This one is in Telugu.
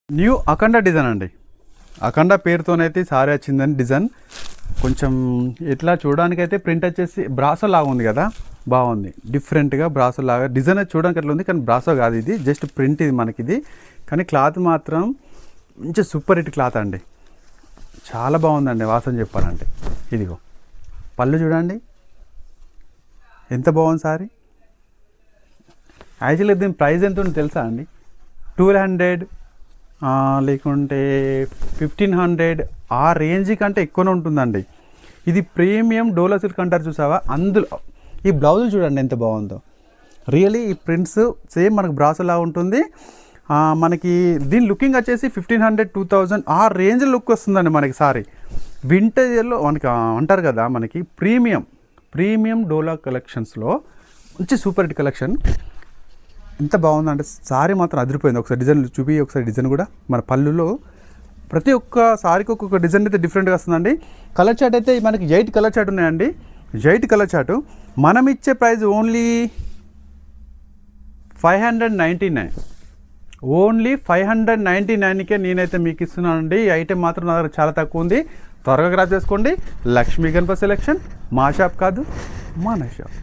న్యూ అఖండ డిజైన్ అండి. అఖండ పేరుతోనైతే సారీ వచ్చిందని డిజైన్ కొంచెం ఎట్లా చూడడానికైతే ప్రింట్ వచ్చేసి బ్రాసో లాగా ఉంది కదా, బాగుంది. డిఫరెంట్గా బ్రాసో లాగా డిజైన్ అయితే చూడడానికి అట్లా ఉంది, కానీ బ్రాసో కాదు, ఇది జస్ట్ ప్రింట్ ఇది మనకిది. కానీ క్లాత్ మాత్రం మంచి సూపర్ హిట్ క్లాత్ అండి, చాలా బాగుందండి. వాసన చెప్పాలంటే ఇదిగో పళ్ళు చూడండి ఎంత బాగుంది సారీ. యాక్చువల్గా దీని ప్రైస్ ఎంత ఉందో తెలుసా అండి? 1200 లేకుంటే 1500 ఆ రేంజ్ కంటే ఎక్కువనే ఉంటుందండి. ఇది ప్రీమియం డోలా సిల్క్ అంటారు చూసావా, అందులో ఈ బ్లౌజ్ చూడండి ఎంత బాగుందో. రియలీ ఈ ప్రింట్స్ సేమ్ మనకు బ్రాసోలా ఉంటుంది. మనకి దీని లుకింగ్ వచ్చేసి 1500 2000 ఆ రేంజ్ లుక్ వస్తుందండి మనకి సారీ. వింటేజ్లో మనకి అంటారు కదా, మనకి ప్రీమియం డోలా కలెక్షన్స్లో మంచి సూపర్ హిట్ కలెక్షన్. ఎంత బాగుందంటే సారీ మాత్రం అదిరిపోయింది. ఒకసారి డిజైన్ చూపి, ఒకసారి డిజైన్ కూడా మన పళ్ళులో ప్రతి ఒక్క సారీకి ఒక్కొక్క డిజైన్ అయితే డిఫరెంట్గా వస్తుందండి. కలర్ చార్ట్ అయితే మనకి 8 కలర్ చార్ట్ ఉన్నాయండి, 8 కలర్ చార్టు. మనం ఇచ్చే ప్రైస్ ఓన్లీ 599, ఓన్లీ 599కే నేనైతే మీకు ఇస్తున్నానండి. ఈ ఐటెం మాత్రం నా దగ్గర చాలా తక్కువ ఉంది, త్వరగా గ్రాప్ చేసుకోండి. లక్ష్మీ గణపతి సెలెక్షన్ మా షాప్ కాదు, మన షాప్.